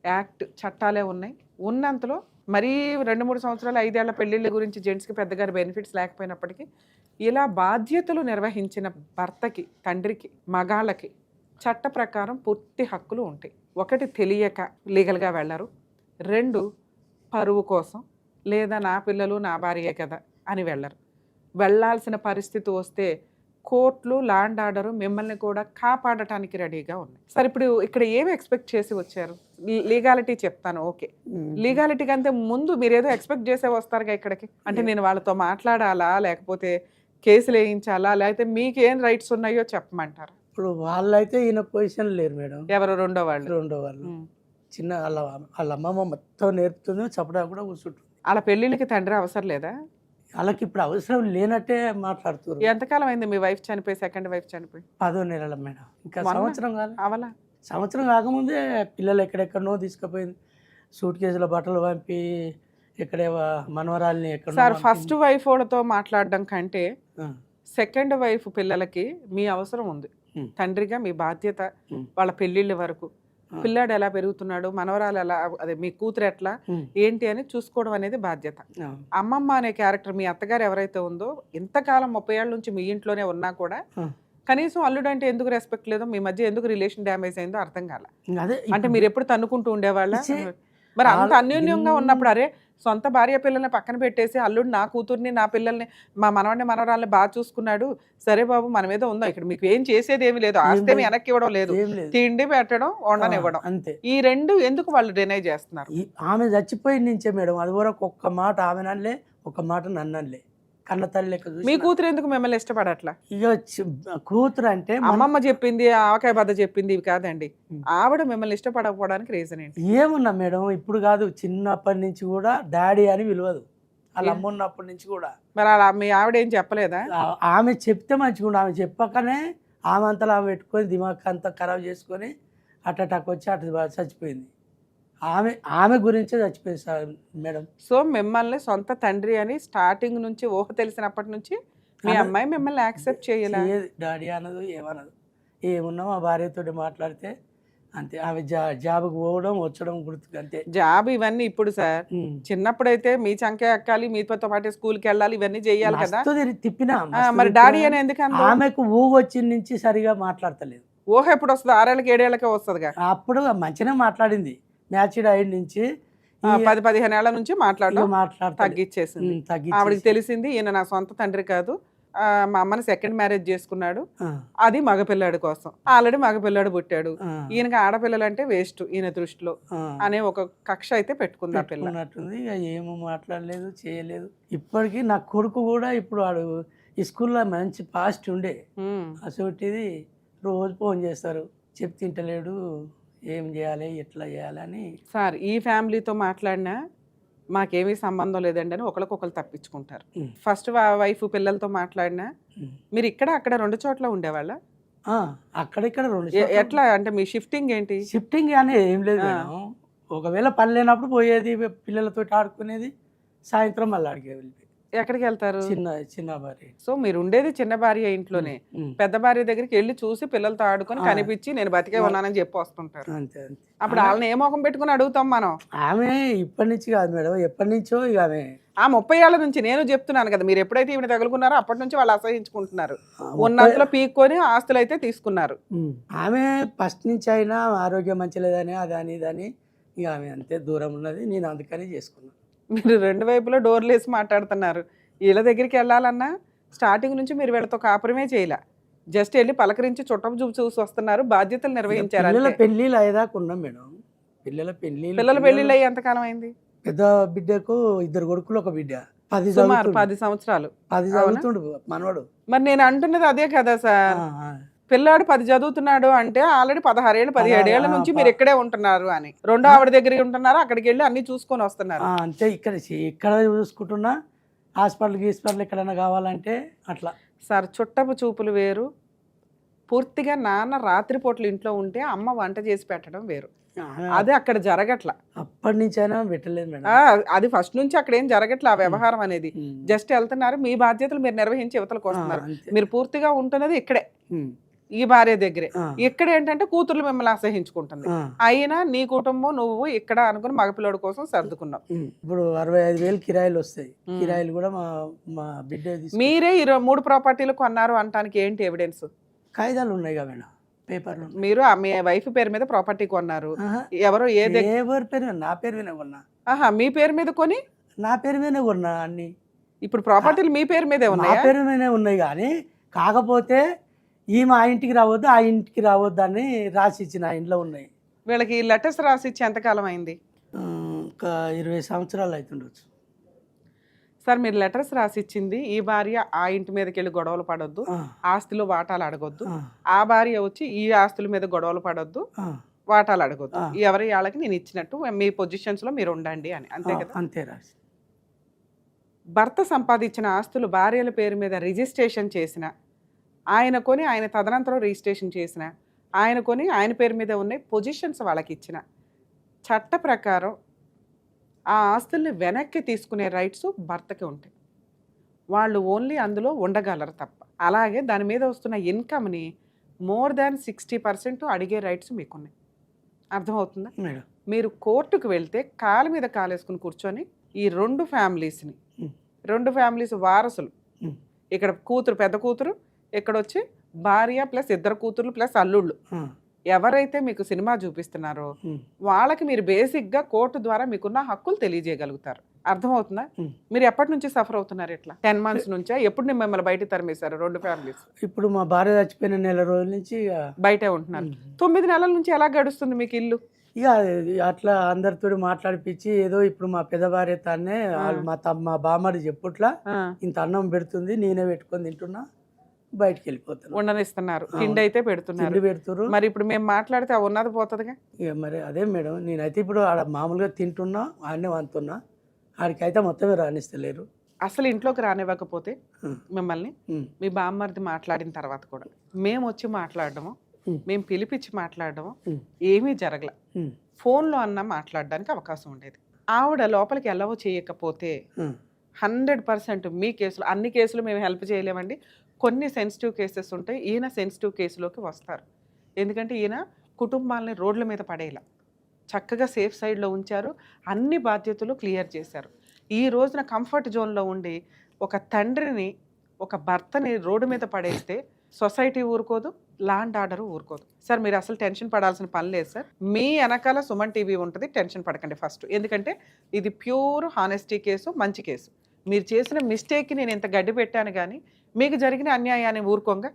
యాక్ట్ చట్టాలే ఉన్నాయి. ఉన్నంతలో మరీ 2-3 సంవత్సరాలు 5 ఏళ్ల పెళ్ళిళ్ళ గురించి జెంట్స్కి పెద్దగా బెనిఫిట్స్ లేకపోయినప్పటికీ ఇలా బాధ్యతలు నిర్వహించిన భర్తకి, తండ్రికి, మగాళ్ళకి చట్ట ప్రకారం పూర్తి హక్కులు ఉంటాయి. 1 తెలియక లీగల్గా వెళ్ళరు, 2 పరువు కోసం లేదా నా పిల్లలు నా భార్యే కదా అని వెళ్ళరు. వెళ్ళాల్సిన పరిస్థితి వస్తే కోర్టులు ల్యాండ్ ఆర్డర్ మిమ్మల్ని కూడా కాపాడటానికి రెడీగా ఉన్నాయి. సరే ఇప్పుడు ఇక్కడ ఏమి ఎక్స్పెక్ట్ చేసి వచ్చారు? లీగాలిటీ చెప్తాను, ఓకే. లీగాలిటీ కంటే ముందు మీరు ఏదో ఎక్స్పెక్ట్ చేసే వస్తారుగా ఇక్కడికి. అంటే నేను వాళ్ళతో మాట్లాడాలా, లేకపోతే కేసులు వేయించాలా, లేకపోతే మీకు ఏం రైట్స్ ఉన్నాయో చెప్పమంటారు? ఇప్పుడు వాళ్ళైతే ఈయన పొజిషన్ లేరు మేడం. ఎవరు? రెండో వాళ్ళు. చిన్న వాళ్ళ అమ్మమ్మ మొత్తం నేర్పుతుంది, చెప్పడా కూడా కూర్చుంటుంది. వాళ్ళ పెళ్ళిళ్ళకి తండ్రి అవసరం లేదా? వాళ్ళకి ఇప్పుడు అవసరం లేనట్టే మాట్లాడుతున్నారు. ఎంతకాలం అయింది మీ వైఫ్ చనిపోయి, సెకండ్ వైఫ్ చనిపోయి? 10 నెలల మేడం. ఇంకా సంవత్సరం కాదు. అవలా సంవత్సరం కాకముందే పిల్లలు ఎక్కడెక్కడనో తీసుకుపోయింది. సూట్ కేసులో బట్టలు పంపి ఎక్కడే మనవరాల్ని ఎక్కడ. సార్, ఫస్ట్ వైఫ్ వాళ్ళతో మాట్లాడడం కంటే సెకండ్ వైఫ్ పిల్లలకి మీ అవసరం ఉంది. తండ్రిగా మీ బాధ్యత వాళ్ళ పెళ్ళిళ్ళ వరకు. పిల్లాడు ఎలా పెరుగుతున్నాడు, మనవరాలు ఎలా, అదే మీ కూతురు ఎట్లా ఏంటి అని చూసుకోవడం అనేది బాధ్యత. అమ్మమ్మ అనే క్యారెక్టర్ మీ అత్తగారు ఎవరైతే ఉందో, ఇంతకాలం 30 ఏళ్ళ నుంచి మీ ఇంట్లోనే ఉన్నా కూడా కనీసం అల్లుడు అంటే ఎందుకు రెస్పెక్ట్ లేదో, మీ మధ్య ఎందుకు రిలేషన్ డ్యామేజ్ అయిందో అర్థం కాల. అంటే మీరు ఎప్పుడు తన్నుకుంటూ ఉండేవాళ్ళ? మరి అంత అన్యోన్యంగా ఉన్నప్పుడు అరే సొంత భార్య పిల్లల్ని పక్కన పెట్టేసి అల్లుడు నా కూతుర్ని నా పిల్లల్ని మా మనవాడిని మనవరాల్ని బాగా చూసుకున్నాడు, సరే బాబు మనం ఏదో ఉందాం, ఇక్కడ మీకు ఏం చేసేది ఏమి లేదు, ఆస్తి వెనక్కి ఇవ్వడం లేదు, తిండి పెట్టడం వండనివ్వడం, అంతే. ఈ రెండు ఎందుకు వాళ్ళు డినై చేస్తున్నారు? ఆమె చచ్చిపోయి నుంచే మేడం, అది వరకు ఒక్క మాట ఆమె నన్నలే, ఒక మాట నన్నలే. కన్న తల్లి లెక్క చూసి. మీ కూతురు ఎందుకు మిమ్మల్ని ఇష్టపడట్లా? ఇక కూతురు అంటే అమ్మమ్మ చెప్పింది, ఆవకాయ బద్ద చెప్పింది ఇవి కాదండి, ఆవిడ మిమ్మల్ని ఇష్టపడకపోవడానికి రీజన్ ఏంటి? ఏమున్నా మేడం, ఇప్పుడు కాదు, చిన్నప్పటి నుంచి కూడా డాడీ అని పిలవదు. వాళ్ళ అమ్మ ఉన్నప్పటి నుంచి కూడా. మరి అలా మీ ఆవిడ ఏం చెప్పలేదా? ఆమె చెప్తే మంచిగా, ఆమె చెప్పకనే ఆమె అంతలో ఆమె పెట్టుకొని దిమాగ్ అంతా ఖరాబ్ చేసుకొని అటాక్ వచ్చి అటు చచ్చిపోయింది. ఆమె గురించే చచ్చిపోయింది సార్ మేడం. సో మిమ్మల్ని సొంత తండ్రి అని స్టార్టింగ్ నుంచి ఊహ తెలిసినప్పటి నుంచి మీ అమ్మాయి మిమ్మల్ని యాక్సెప్ట్ చేయలేదు. డాడీ అనదు, ఏమనదు. ఏమున్నా మా భార్యతో మాట్లాడితే అంతే. ఆమె జాబ్కి పోవడం వచ్చడం గుర్తు అంతే. జాబ్ ఇవన్నీ ఇప్పుడు సార్, చిన్నప్పుడైతే మీ చంకే ఎక్కాలి, మీతో పాటు స్కూల్కి వెళ్ళాలి, ఇవన్నీ చెయ్యాలి కదా. తిప్పినా మరి డాడీ అని ఎందుకు? ఆమెకు ఊహ వచ్చిన నుంచి సరిగా మాట్లాడతలేదు. ఊహ ఎప్పుడు వస్తుంది? 6 ఏళ్ళకి 7 ఏళ్ళకే వస్తుందిగా. అప్పుడు మంచిగా మాట్లాడింది, మ్యాచ్డ్ అయిన నుంచి 10-15 ఏళ్ల నుంచి మాట్లాడడం తగ్గించేసింది. ఆవిడకి తెలిసింది ఈయన నా సొంత తండ్రి కాదు, మా అమ్మని సెకండ్ మ్యారేజ్ చేసుకున్నాడు, అది మగపిల్లాడి కోసం. ఆల్రెడీ మగపిల్లాడు పుట్టాడు, ఈయనకి ఆడపిల్లలు అంటే వేస్ట్ ఈయన దృష్టిలో అనే ఒక కక్ష అయితే పెట్టుకుంది ఆ పిల్ల. ఇక ఏమో మాట్లాడలేదు, చేయలేదు. ఇప్పటికీ నా కొడుకు కూడా ఇప్పుడు వాడు ఈ స్కూల్లో మంచి పాస్ట్ ఉండే, అసలు రోజు ఫోన్ చేస్తారు, చెప్తే తింటలేడు, ఏం చేయాలి, ఎట్లా చేయాలని. సార్, ఈ ఫ్యామిలీతో మాట్లాడినా మాకేమీ సంబంధం లేదండి అని ఒకరికొకరు తప్పించుకుంటారు. ఫస్ట్ వైఫ్ పిల్లలతో మాట్లాడినా మీరు ఇక్కడ అక్కడ 2 చోట్ల ఉండేవాళ్ళ? అక్కడిక్కడ 2. ఎట్లా అంటే మీ షిఫ్టింగ్ ఏంటి? షిఫ్టింగ్ అనేది ఏం లేదు మేడం. ఒకవేళ పని లేనప్పుడు పోయేది, పిల్లలతో ఆడుకునేది, సాయంత్రం మళ్ళీ అడిగే వెళ్ళిపోయి. ఎక్కడికి వెళ్తారు? చిన్న భార్య. సో మీరు ఉండేది చిన్న భార్య ఇంట్లోనే, పెద్ద భార్య దగ్గరికి వెళ్ళి చూసి పిల్లలతో ఆడుకొని కనిపించి నేను బతికే ఉన్నానని చెప్పి వస్తుంటారు. అంతే అంతే. అప్పుడు వాళ్ళని ఏ మొఖం పెట్టుకుని అడుగుతాం మనం? ఆమె ఇప్పటి నుంచి కాదు మేడం, ఎప్పటి నుంచో. ఇక ఆమె 30 ఏళ్ల నుంచి నేను చెప్తున్నాను కదా, మీరు ఎప్పుడైతే ఈమె తగులుకున్నారో అప్పటి నుంచి వాళ్ళు అసహించుకుంటున్నారు, ఉన్నంతలో పీక్కొని ఆస్తులు అయితే తీసుకున్నారు. ఆమె ఫస్ట్ నుంచి అయినా ఆరోగ్యం మంచి లేదని అదని ఇదని, ఇక ఆమె అంతే దూరం ఉన్నది, నేను అందుకని చేసుకున్నాను. మీరు 2 వైపులో డోర్లు వేసి మాట్లాడుతున్నారు. వీళ్ళ దగ్గరికి వెళ్ళాలన్నా స్టార్టింగ్ నుంచి మీరు వీళ్ళతో కాపురమే చేయలే, జస్ట్ వెళ్ళి పలకరించి చుట్టం చూపు చూసి వస్తున్నారు, బాధ్యతలు నిర్వహించారు. పెళ్ళిళ్ళు అయ్యేదాకా ఉన్నాం మేడం. పిల్లల పెళ్ళిళ్ళు అయ్యి ఎంతకాలం అయింది? పెద్ద బిడ్డకు 2 కొడుకులు, ఒక బిడ్డ. 10 సంవత్సరాలు 10 చదువుతుండు మనవాడు. మరి నేను అంటున్నది అదే కదా సార్, పిల్లాడు 10 చదువుతున్నాడు అంటే ఆల్రెడీ 16 ఏళ్ళు 17 ఏళ్ల నుంచి మీరు ఇక్కడే ఉంటున్నారు అని. రెండో ఆవిడ దగ్గరికి ఉంటున్నారు, అక్కడికి వెళ్ళి అన్ని చూసుకొని వస్తున్నారు. అంతే. ఇక్కడ చూసుకుంటున్నా, హాస్పిటల్ ఎక్కడైనా కావాలంటే అట్లా. సార్, చుట్టపు చూపులు వేరు, పూర్తిగా నాన్న రాత్రిపూటలు ఇంట్లో ఉంటే అమ్మ వంట చేసి పెట్టడం వేరు. అది అక్కడ జరగట్లా. అప్పటి నుంచి అయినా పెట్టలేదు మేడం. అది ఫస్ట్ నుంచి అక్కడ ఏం జరగట్లా ఆ వ్యవహారం అనేది. జస్ట్ వెళ్తున్నారు, మీ బాధ్యతలు మీరు నిర్వహించి యువతలకు వస్తున్నారు. మీరు పూర్తిగా ఉంటున్నది ఇక్కడే, ఈ భార్య దగ్గరే. ఇక్కడ ఏంటంటే కూతుర్లు మిమ్మల్ని అసహించుకుంటుంది. అయినా నీ కుటుంబం నువ్వు ఇక్కడ అనుకుని మగపిల్లడి కోసం సర్దుకున్నావు. ఇప్పుడు 65,000 కిరాయిలు వస్తాయి. కిరాయిలు కూడా మా బిడ్డ. మీరే 3 ప్రాపర్టీలు కొన్నారు అంటానికి ఏంటి ఎవిడెన్స్? కాగితాలు ఉన్నాయి కదా మేడం, పేపర్లు. మీరు మీ వైఫ్ పేరు మీద ప్రాపర్టీ కొన్నారు, ఎవరు ఎవరి పేరు? నా పేరు మీద కొన్నా. ఆహా, మీ పేరు మీద కొని నా పేరు మీదనే కొన్నా అన్ని. ఇప్పుడు ప్రాపర్టీలు మీ పేరు మీదే నా ఉన్నాయా? పేరు మీదనే ఉన్నాయి కానీ కాకపోతే ఈమె ఆ ఇంటికి రావద్దు ఆ ఇంటికి రావద్దు అని రాసి ఇచ్చిన ఆ ఇంట్లో ఉన్నాయి. వీళ్ళకి లెటర్స్ రాసి ఇచ్చి ఎంతకాలం అయింది ఒక 20 సంవత్సరాలు అవుతుండొచ్చు. సార్? మీరు లెటర్స్ రాసి ఇచ్చింది ఈ భార్య ఆ ఇంటి మీదకి వెళ్ళి గొడవలు పడొద్దు, ఆ, ఆస్తిలో వాటాలు అడగొద్దు. ఆ, ఆ భార్య వచ్చి ఈ ఆస్తుల మీద గొడవలు పడొద్దు, ఆ, వాటాలు అడగొద్దు. ఆ. ఎవరి వాళ్ళకి నేను ఇచ్చినట్టు మీ పొజిషన్స్ లో మీరు ఉండండి అని, అంతే కదా? అంతే రాసి. భర్త సంపాదించిన ఆస్తులు భార్యల పేరు మీద రిజిస్ట్రేషన్ చేసిన, ఆయన కొని ఆయన తదనంతరం రిజిస్ట్రేషన్ చేసిన, ఆయన కొని ఆయన పేరు మీద ఉన్న పొజిషన్స్ వాళ్ళకి ఇచ్చిన, చట్ట ప్రకారం ఆ ఆస్తుల్ని వెనక్కి తీసుకునే రైట్స్ భర్తకి ఉంటాయి. వాళ్ళు ఓన్లీ అందులో ఉండగలరు తప్ప. అలాగే దాని మీద వస్తున్న ఇన్కమ్ని మోర్ దాన్ 60% అడిగే రైట్స్ మీకున్నాయి. అర్థమవుతుందా? మేడం మీరు కోర్టుకు వెళ్తే కాలు మీద కాలేసుకుని కూర్చొని ఈ రెండు ఫ్యామిలీస్ని, ఉమ్, రెండు ఫ్యామిలీస్ వారసులు, ఉమ్, ఇక్కడ కూతురు పెద్ద కూతురు, ఇక్కడ వచ్చి భార్య ప్లస్ ఇద్దరు కూతుర్లు ప్లస్ అల్లుళ్ళు, ఆ, ఎవరైతే మీకు సినిమా చూపిస్తున్నారో ఉమ్, వాళ్ళకి మీరు బేసిక్గా కోర్టు ద్వారా మీకున్న హక్కులు తెలియజేయగలుగుతారు. అర్థమవుతుందా? ఉమ్. మీరు ఎప్పటి నుంచి సఫర్ అవుతున్నారు ఇట్లా? 10 months నుంచా? ఎప్పుడు నేను మిమ్మల్ని బయట తరిమేశారు రెండు ఫ్యామిలీస్? ఇప్పుడు మా భార్య చచ్చిపోయిన నెల రోజుల నుంచి ఇక బయటే ఉంటున్నారు. 9 నెలల నుంచి ఎలా గడుస్తుంది మీకు ఇల్లు? ఇక అట్లా అందరితో మాట్లాడిపించి ఏదో ఇప్పుడు మా పెద్ద భార్య తానే వాళ్ళు మా బామ్మడి చెప్పుట్లా ఆ, ఇంత అన్నం పెడుతుంది నేనే పెట్టుకొని తింటున్నా బయటికి వెళ్ళిపోతాను. ఉండనిస్తున్నారు, తిండి అయితే పెడుతున్నారు. తిండి పెడుతురు. మరి ఇప్పుడు మేము మాట్లాడితే ఆ ఉన్నది పోతుందిగా. ఇక మరి అదే మేడం నేనైతే ఇప్పుడు ఆడ మామూలుగా తింటున్నా ఆడనే వంతున్నా ఆడికైతే మొత్తమే రాణిస్తలేరు. అసలు ఇంట్లోకి రానివ్వకపోతే ఉమ్, మిమ్మల్ని ఉమ్, మీ బామ్మర్ది మాట్లాడిన తర్వాత కూడా మేము వచ్చి మాట్లాడడము, ఉమ్, మేము పిలిపించి మాట్లాడడము ఉమ్, ఏమీ జరగల. ఉమ్, ఫోన్లో అన్నా మాట్లాడడానికి అవకాశం ఉండేది. ఆవిడ లోపలికి ఎల్లవో చేయకపోతే ఉమ్, 100% మీ కేసులు, అన్ని కేసులు మేము హెల్ప్ చేయలేమండి. కొన్ని సెన్సిటివ్ కేసెస్ ఉంటాయి. ఈయన సెన్సిటివ్ కేసులోకి వస్తారు. ఎందుకంటే ఈయన కుటుంబాలని రోడ్ల మీద పడేలా చక్కగా సేఫ్ సైడ్లో ఉంచారు, అన్ని బాధ్యతలు క్లియర్ చేశారు. ఈ రోజున కంఫర్ట్ జోన్లో ఉండి ఒక తండ్రిని, ఒక భర్తని రోడ్డు మీద పడేస్తే సొసైటీ ఊరుకోదు, లా అండ్ ఆర్డర్ ఊరుకోదు. సార్ మీరు అసలు టెన్షన్ పడాల్సిన పని లేదు సార్. మీ వెనకాల సుమన్ టీవీ ఉంటుంది, టెన్షన్ పడకండి ఫస్ట్. ఎందుకంటే ఇది ప్యూర్ హానెస్టీ కేసు, మంచి కేసు. మీరు చేసిన మిస్టేక్కి నేను ఇంత గడ్డి పెట్టాను కానీ మీకు జరిగిన అన్యాయాన్ని ఊరుకోంగా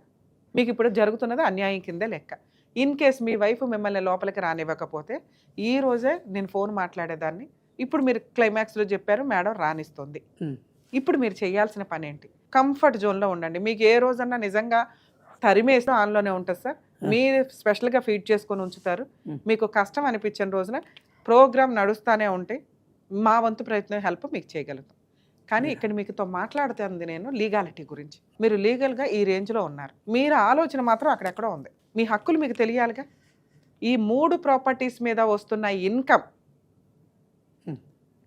మీకు ఇప్పుడు జరుగుతున్నది అన్యాయం కిందే లెక్క. ఇన్ కేస్ మీ వైఫ్ మిమ్మల్ని లోపలికి రానివ్వకపోతే ఈ రోజే నేను ఫోన్ మాట్లాడేదాన్ని. ఇప్పుడు మీరు క్లైమాక్స్లో చెప్పారు మేడం రానిస్తుంది. ఉమ్, ఇప్పుడు మీరు చేయాల్సిన పని ఏంటి? కంఫర్ట్ జోన్లో ఉండండి. మీకు ఏ రోజన్నా నిజంగా తరిమేసిన ఆన్లోనే ఉంటుంది సార్. మీరు స్పెషల్గా ఫీడ్ చేసుకొని ఉంచుతారు. మీకు కష్టం అనిపించిన రోజున ప్రోగ్రామ్ నడుస్తూనే ఉంటే మా వంతు ప్రయత్నం హెల్ప్ మీకు చేయగలుగుతాం. కానీ ఇక్కడ మీకుతో మాట్లాడుతుంది నేను లీగాలిటీ గురించి. మీరు లీగల్గా ఈ రేంజ్లో ఉన్నారు, మీరు ఆలోచన మాత్రం అక్కడెక్కడో ఉంది. మీ హక్కులు మీకు తెలియాలిగా. ఈ 3 ప్రాపర్టీస్ మీద వస్తున్న ఇన్కమ్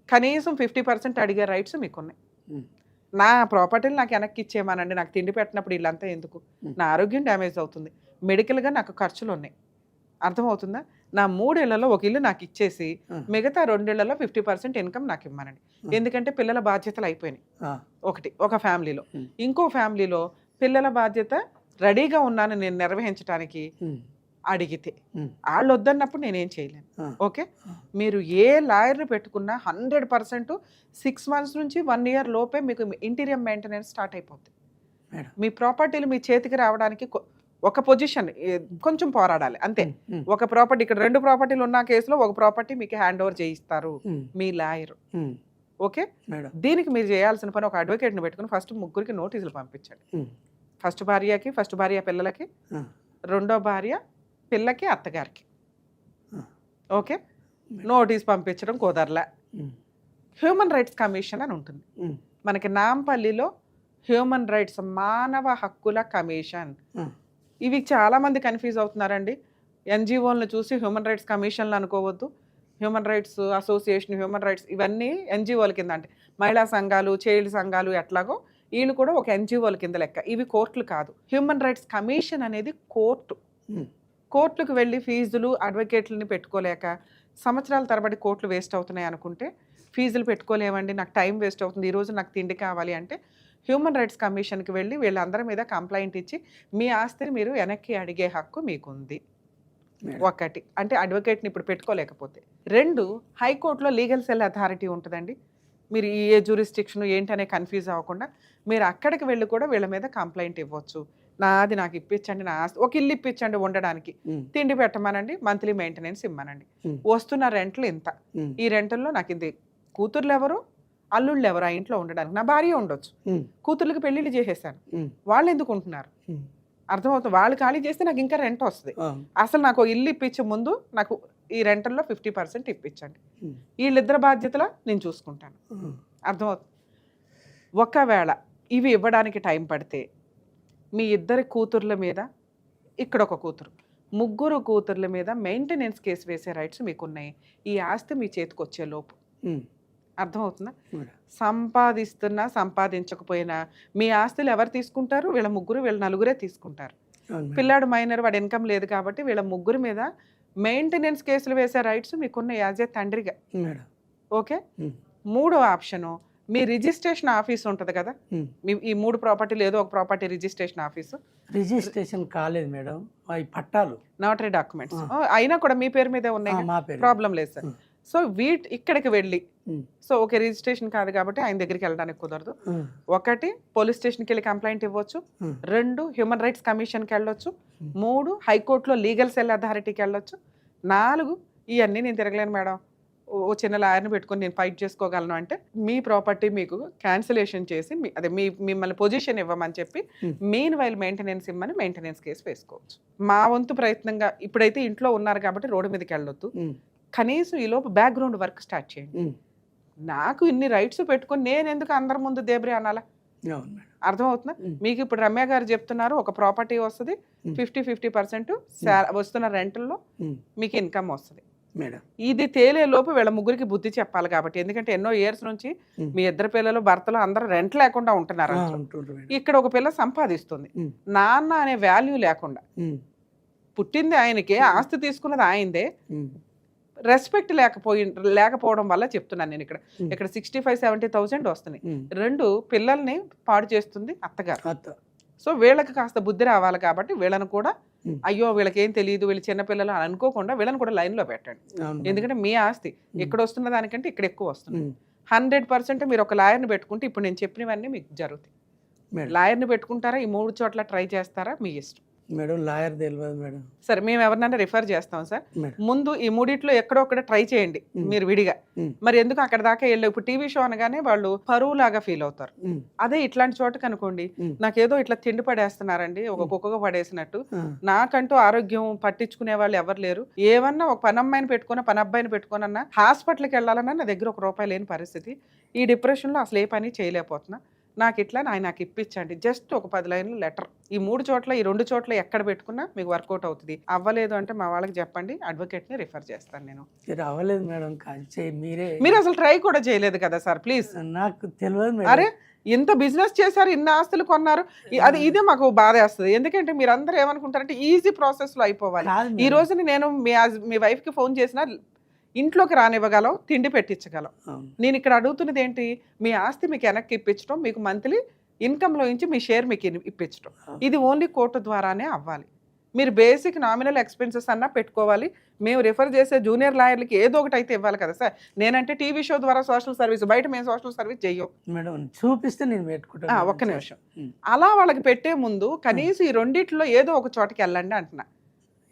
కనీసం 50% అడిగే రైట్స్ మీకున్నాయి. ఉమ్, నా ప్రాపర్టీలు నాకు వెనక్కి ఇచ్చేయమనండి, నాకు తిండి పెట్టినప్పుడు వీళ్ళంతా ఎందుకు? నా ఆరోగ్యం డ్యామేజ్ అవుతుంది, మెడికల్గా నాకు ఖర్చులు ఉన్నాయి. అర్థమవుతుందా? నా 3 ఇళ్లలో ఒక ఇల్లు నాకు ఇచ్చేసి మిగతా 2 ఇళ్లలో 50% ఇన్కమ్ నాకు ఇవ్వమనండి. ఎందుకంటే పిల్లల బాధ్యతలు అయిపోయినాయి. ఒక ఫ్యామిలీలో, ఇంకో ఫ్యామిలీలో పిల్లల బాధ్యత రెడీగా ఉన్నాను నేను నిర్వహించడానికి అడిగితే వాళ్ళు వద్దన్నప్పుడు నేనేం చేయలేను. ఓకే, మీరు ఏ లాయర్ని పెట్టుకున్నా 100% 6 months నుంచి 1 year లోపే మీకు ఇంటీరియర్ మెయింటెనెన్స్ స్టార్ట్ అయిపోతుంది. మీ ప్రాపర్టీలు మీ చేతికి రావడానికి ఒక పొజిషన్ కొంచెం పోరాడాలి అంతే. ఒక ప్రాపర్టీ, ఇక్కడ 2 ప్రాపర్టీలు ఉన్న కేసులో ఒక ప్రాపర్టీ మీకు హ్యాండ్ ఓవర్ చేయిస్తారు మీ లాయర్. ఓకే, దీనికి మీరు చేయాల్సిన పని ఒక అడ్వకేట్ని పెట్టుకుని ఫస్ట్ 3కి నోటీసులు పంపించండి. ఫస్ట్ భార్య పిల్లలకి, రెండో భార్య పిల్లకి, అత్తగారికి. ఓకే, నోటీస్ పంపించడం కుదరలే. హ్యూమన్ రైట్స్ కమిషన్ అని ఉంటుంది మనకి నాంపల్లిలో. హ్యూమన్ రైట్స్, మానవ హక్కుల కమిషన్. ఇవి చాలామంది కన్ఫ్యూజ్ అవుతున్నారండి. ఎన్జిఓలను చూసి హ్యూమన్ రైట్స్ కమిషన్లు అనుకోవద్దు. Human rights association, human rights ఇవన్నీ ఎన్జిఓల కింద. అంటే మహిళా సంఘాలు, చైల్డ్ సంఘాలు ఎట్లాగో వీళ్ళు కూడా ఒక ఎన్జిఓల కింద లెక్క. ఇవి కోర్టులు కాదు. హ్యూమన్ రైట్స్ కమిషన్ అనేది కోర్టు. కోర్టులకు వెళ్ళి ఫీజులు, అడ్వకేట్లని పెట్టుకోలేక సంవత్సరాల తరబడి కోర్టులు వేస్ట్ అవుతున్నాయి అనుకుంటే, ఫీజులు పెట్టుకోలేమండి, నాకు టైం వేస్ట్ అవుతుంది, ఈరోజు నాకు తిండి కావాలి అంటే హ్యూమన్ రైట్స్ కమిషన్కి వెళ్ళి వీళ్ళందరి మీద కంప్లైంట్ ఇచ్చి మీ ఆస్తిని మీరు వెనక్కి అడిగే హక్కు మీకుంది. మేడం. ఒకటి అంటే అడ్వకేట్ని ఇప్పుడు పెట్టుకోలేకపోతే. 2 హైకోర్టులో లీగల్ సెల్ అథారిటీ ఉంటుందండి. మీరు ఏ జ్యూరిస్డిక్షన్ ఏంటనే కన్ఫ్యూజ్ అవ్వకుండా మీరు అక్కడికి వెళ్ళి కూడా వీళ్ళ మీద కంప్లైంట్ ఇవ్వచ్చు. నాది నాకు ఇప్పించండి, నా ఆస్తి ఒక ఇల్లు ఇప్పించండి ఉండడానికి, తిండి పెట్టమనండి, మంత్లీ మెయింటెనెన్స్ ఇమ్మనండి, వస్తున్న రెంట్లు ఇంత, ఈ రెంటల్లో నాకు ఇది కూతుర్లు ఎవరు అల్లుళ్ళు ఎవరు ఆ ఇంట్లో ఉండడానికి, నా భార్య ఉండొచ్చు, కూతుర్లకి పెళ్లిళ్ళు చేసేసాను, వాళ్ళు ఎందుకు ఉంటున్నారు అర్థమవుతుంది, వాళ్ళు ఖాళీ చేస్తే నాకు ఇంకా రెంట్ వస్తుంది, అసలు నాకు ఇల్లు ఇప్పించే ముందు నాకు ఈ రెంటల్లో 50% ఇప్పించండి, వీళ్ళిద్దరు బాధ్యతలా నేను చూసుకుంటాను. అర్థమవుతుంది. ఒకవేళ ఇవి ఇవ్వడానికి టైం పడితే మీ ఇద్దరి కూతుర్ల మీద, ఇక్కడ ఒక కూతురు, ముగ్గురు కూతుర్ల మీద మెయింటెనెన్స్ కేసు వేసే రైట్స్ మీకున్నాయి ఈ ఆస్తి మీ చేతికి వచ్చే లోపు. అర్థమవుతుందా? సంపాదిస్తున్నా సంపాదించకపోయినా మీ ఆస్తులు ఎవరు తీసుకుంటారు? వీళ్ళ ముగ్గురు వీళ్ళ నలుగురే తీసుకుంటారు. పిల్లాడు మైనర్, వాడు ఇన్కమ్ లేదు కాబట్టి వీళ్ళ ముగ్గురు మీద మెయింటెనెన్స్ కేసులు వేసే రైట్స్ మీకున్న యాజ్ ఏ తండ్రిగా. ఓకే. 3వ ఆప్షను, మీ రిజిస్ట్రేషన్ ఆఫీస్ ఉంటుంది కదా, మీ ఈ 3 ప్రాపర్టీలు ఏదో ఒక ప్రాపర్టీ రిజిస్ట్రేషన్ ఆఫీసు. రిజిస్ట్రేషన్ కాలేదు మేడం, అవి పట్టాలు నోటరీ డాక్యుమెంట్స్ అయినా కూడా మీ పేరు మీదే ఉన్నాయి, ప్రాబ్లం లేదు సార్. సో ఇక్కడికి వెళ్ళి, సో ఓకే రిజిస్ట్రేషన్ కాదు కాబట్టి ఆయన దగ్గరికి వెళ్ళడానికి కుదరదు. 1 పోలీస్ స్టేషన్కి వెళ్ళి కంప్లైంట్ ఇవ్వచ్చు, 2 హ్యూమన్ రైట్స్ కమిషన్కి వెళ్ళొచ్చు, 3 హైకోర్టులో లీగల్ సెల్ అథారిటీకి వెళ్ళొచ్చు, 4 ఇవన్నీ నేను తిరగలేను మేడం, ఓ చిన్న లాయర్ని పెట్టుకొని నేను ఫైట్ చేసుకోగలను అంటే మీ ప్రాపర్టీ మీకు క్యాన్సిలేషన్ చేసి అదే మిమ్మల్ని పొజిషన్ ఇవ్వమని చెప్పి మెయిన్ వైల్ మెయింటెనెన్స్ ఇమ్మని మెయింటెనెన్స్ కేసు వేసుకోవచ్చు. మా వంతు ప్రయత్నంగా ఇప్పుడైతే ఇంట్లో ఉన్నారు కాబట్టి రోడ్డు మీదకి వెళ్ళొద్దు, కనీసం ఈలోపు బ్యాక్గ్రౌండ్ వర్క్ స్టార్ట్ చేయండి. నాకు ఇన్ని రైట్స్ పెట్టుకొని నేను ఎందుకు అందరి ముందు దేబ్రి అనాలా? అర్థమవుతుందా మీకు? ఇప్పుడు రమ్య గారు చెప్తున్నారు ఒక ప్రాపర్టీ వస్తుంది, 50% వస్తున్న రెంట్లో మీకు ఇన్కమ్ వస్తుంది. ఇది తేలే లోపు వీళ్ళ ముగ్గురికి బుద్ధి చెప్పాలి కాబట్టి, ఎందుకంటే ఎన్నో ఇయర్స్ నుంచి మీ ఇద్దరు పిల్లలు భర్తలు అందరూ రెంట్ లేకుండా ఉంటున్నారు. ఇక్కడ ఒక పిల్ల సంపాదిస్తుంది, నాన్న అనే వాల్యూ లేకుండా, పుట్టింది ఆయనకే, ఆస్తి తీసుకున్నది ఆయనదే, రెస్పెక్ట్ లేకపోవడం వల్ల చెప్తున్నాను నేను. ఇక్కడ 65-70,000 వస్తున్నాయి, 2 పిల్లల్ని పాడు చేస్తుంది అత్తగారు. సో వీళ్ళకి కాస్త బుద్ధి రావాలి కాబట్టి వీళ్ళని కూడా అయ్యో వీళ్ళకి ఏం తెలియదు, వీళ్ళు చిన్నపిల్లలు అని అనుకోకుండా వీళ్ళని కూడా లైన్లో పెట్టండి. ఎందుకంటే మీ ఆస్తి ఇక్కడ వస్తున్న దానికంటే ఇక్కడ ఎక్కువ వస్తుంది. 100% మీరు ఒక లాయర్ని పెట్టుకుంటే ఇప్పుడు నేను చెప్పినవన్నీ మీకు జరుగుతాయి. లాయర్ని పెట్టుకుంటారా, ఈ 3 చోట్ల ట్రై చేస్తారా, మీ ఇష్టం మేడం. లాయర్ తెలియదు మేడం. సరే మేము ఎవరినైనా రిఫర్ చేస్తాం సార్. ముందు ఈ 3 ఎక్కడో ఒకటి ట్రై చేయండి మీరు విడిగా. మరి ఎందుకు అక్కడ దాకా వెళ్ళి ఇప్పుడు టీవీ షో అనగానే వాళ్ళు పరువు లాగా ఫీల్ అవుతారు. అదే ఇట్లాంటి చోట కనుకోండి, నాకేదో ఇట్లా తిండి పడేస్తున్నారండి, ఒక కుక్కగా పడేసినట్టు, నాకంటూ ఆరోగ్యం పట్టించుకునే వాళ్ళు ఎవరు లేరు, ఏమన్నా ఒక పని అమ్మాయిని పెట్టుకున్నా పని అబ్బాయిని పెట్టుకున్నా హాస్పిటల్కి వెళ్ళాలన్నా నా దగ్గర ₹1 లేని పరిస్థితి, ఈ డిప్రెషన్లో అసలు ఏ పని చేయలేకపోతున్నా, నాకు ఇట్లా నాకు ఇప్పించండి, జస్ట్ ఒక 10 లైన్లు లెటర్. ఈ 3 చోట్ల ఈ 2 చోట్ల ఎక్కడ పెట్టుకున్నా మీకు వర్కౌట్ అవుతుంది. అవ్వలేదు అంటే మా వాళ్ళకి చెప్పండి, అడ్వకేట్ని రిఫర్ చేస్తాను నేను. అవ్వలేదు మేడం, మీరు అసలు ట్రై కూడా చేయలేదు కదా సార్, ప్లీజ్. నాకు తెలియదు. అరే ఇంత బిజినెస్ చేశారు, ఇన్ని ఆస్తులు కొన్నారు, ఇదే మాకు బాధ వేస్తుంది. ఎందుకంటే మీరు అందరూ ఏమనుకుంటారంటే ఈజీ ప్రాసెస్లో అయిపోవాలి. ఈ రోజుని నేను మీ వైఫ్కి ఫోన్ చేసినా ఇంట్లోకి రానివ్వగలం, తిండి పెట్టించగలం. నేను ఇక్కడ అడుగుతున్నది ఏంటి, మీ ఆస్తి మీకు వెనక్కి ఇప్పించడం, మీకు మంత్లీ ఇన్కమ్లో నుంచి మీ షేర్ మీకు ఇప్పించడం. ఇది ఓన్లీ కోర్టు ద్వారానే అవ్వాలి. మీరు బేసిక్ నామినల్ ఎక్స్పెన్సెస్ అన్నా పెట్టుకోవాలి. మేము రిఫర్ చేసే జూనియర్ లాయర్లకి ఏదో ఒకటి అయితే ఇవ్వాలి కదా సార్. నేనంటే టీవీ షో ద్వారా సోషల్ సర్వీస్, బయట మేము సోషల్ సర్వీస్ చెయ్యం మేడం. చూపిస్తే నేను పెట్టుకుంటా. ఒక్క నిమిషం. అలా వాళ్ళకి పెట్టే ముందు కనీసం ఈ 2 ఏదో ఒక చోటకి వెళ్ళండి అంటున్నా.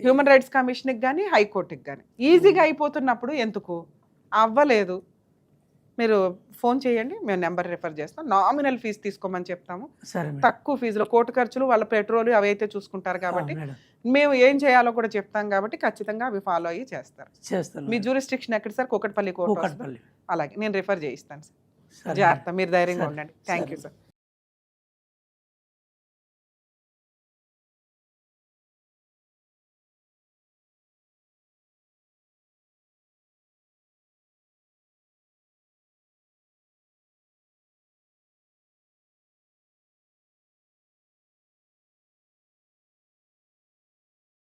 హ్యూమన్ రైట్స్ కమిషన్కి కానీ హైకోర్టుకి కానీ ఈజీగా అయిపోతున్నప్పుడు ఎందుకు? అవ్వలేదు మీరు ఫోన్ చేయండి, మేము నెంబర్ రిఫర్ చేస్తాం. నామినల్ ఫీజు తీసుకోమని చెప్తాము, తక్కువ ఫీజులో కోర్టు ఖర్చులు వాళ్ళ పెట్రోల్ అవి అయితే చూసుకుంటారు కాబట్టి మేము ఏం చేయాలో కూడా చెప్తాం కాబట్టి ఖచ్చితంగా అవి ఫాలో అయ్యి చేస్తారు. మీ జ్యూరిస్డిక్షన్ ఎక్కడ సార్? కూకట్పల్లి కోర్టు. అలాగే నేను రిఫర్ చేయిస్తాను సార్. జాగ్రత్త, మీరు ధైర్యంగా ఉండండి. Thank you sir.